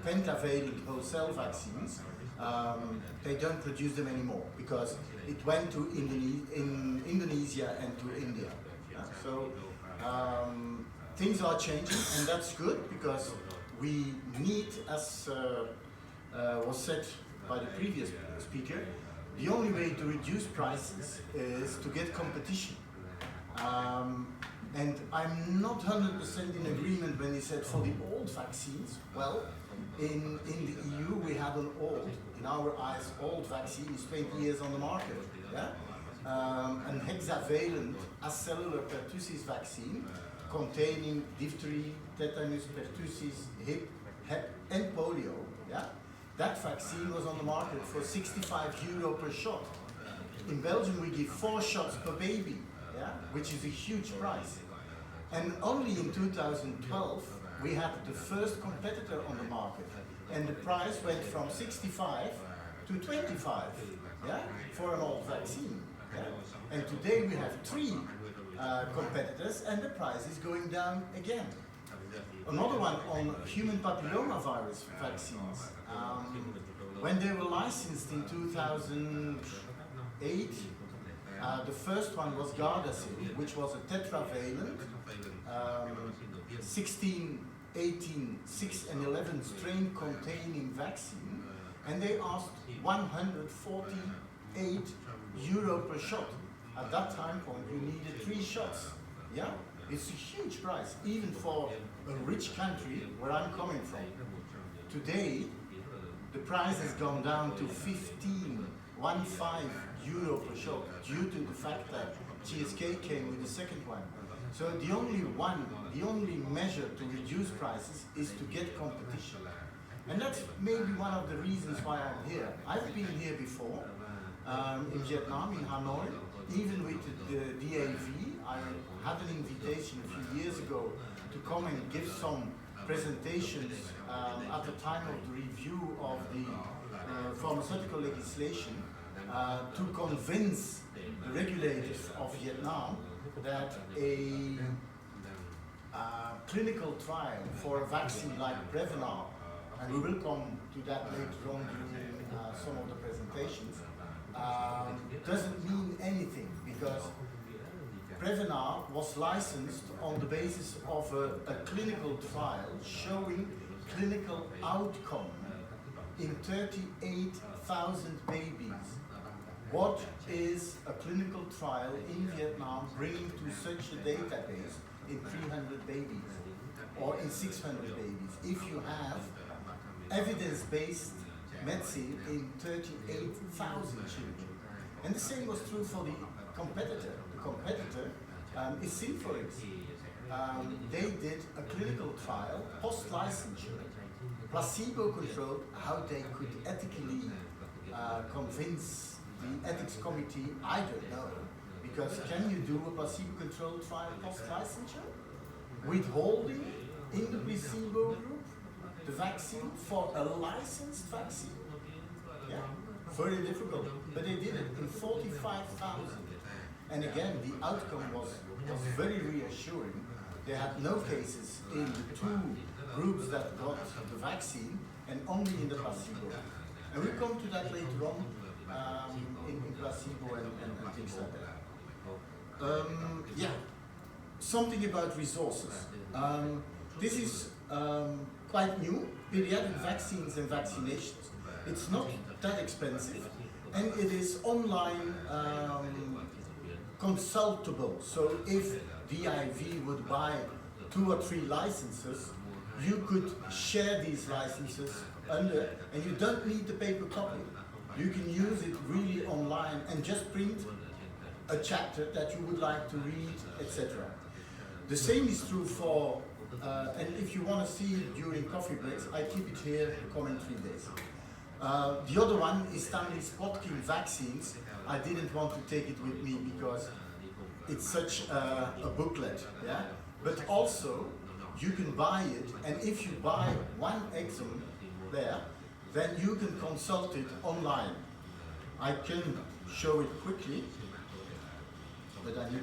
pentavalent wholesale vaccines, they don't produce them anymore because it went to Indonesia and to India. So things are changing, and that's good because we need, as was said by the previous speaker, the only way to reduce prices is to get competition. And I'm not 100% in agreement when he said for the old vaccines. Well, in the EU we have an old, in our eyes, old vaccine is 20 years on the market. Yeah? An hexavalent acellular pertussis vaccine containing diphthery, tetanus, pertussis, hip, and polio. Yeah? That vaccine was on the market for €65 per shot. In Belgium we give 4 shots per baby, yeah? Which is a huge price. And only in 2012 we had the first competitor on the market, and the price went from 65 to 25, yeah? For an old vaccine. Yeah? And today we have 3 competitors, and the price is going down again. Another one on human papillomavirus vaccines. When they were licensed in 2008, the first one was Gardasil, which was a tetravalent 16, 18, 6 and 11 strain containing vaccine, and they asked €148 per shot. At that time point you needed 3 shots. Yeah? It's a huge price, even for a rich country where I'm coming from. Today, the price has gone down to €15 per shot due to the fact that GSK came with the second one. So the only measure to reduce prices is to get competition. And that's maybe one of the reasons why I'm here. I've been here before, in Vietnam, in Hanoi, even with the DAV. I had an invitation a few years ago to come and give some presentations at the time of the review of the pharmaceutical legislation to convince the regulators of Vietnam that a clinical trial for a vaccine like Prevnar, and we will come to that later on during some of the presentations, doesn't mean anything, because Prevnar was licensed on the basis of a clinical trial showing clinical outcome in 38,000 babies. What is a clinical trial in Vietnam bringing to such a database in 300 babies or in 600 babies if you have evidence-based medicine in 38,000 children? And the same was true for the competitor. The competitor is Synforix. They did a clinical trial, post-licensure, placebo-controlled, how they could ethically convince the ethics committee, I don't know. Because can you do a placebo-controlled trial post-licensure? Withholding in the placebo group the vaccine for a licensed vaccine? Yeah, very difficult. But they did it in 45,000. And again, the outcome was very reassuring. They had no cases in the 2 groups that got the vaccine and only in the placebo. And we'll come to that later on in placebo and things like that. Yeah, something about resources. This is quite new, pediatric vaccines and vaccinations. It's not that expensive, and it is online consultable. So if DIV would buy 2 or 3 licenses, you could share these licenses under, and you don't need the paper copy. You can use it really online and just print a chapter that you would like to read, etc. The same is true for, and if you want to see it during coffee breaks, I keep it here the coming 3 days. The other one is Stanley Spotkin vaccines. I didn't want to take it with me because it's such a booklet, yeah? But also, you can buy it, and if you buy 1 exam there, then you can consult it online. I can show it quickly, but I need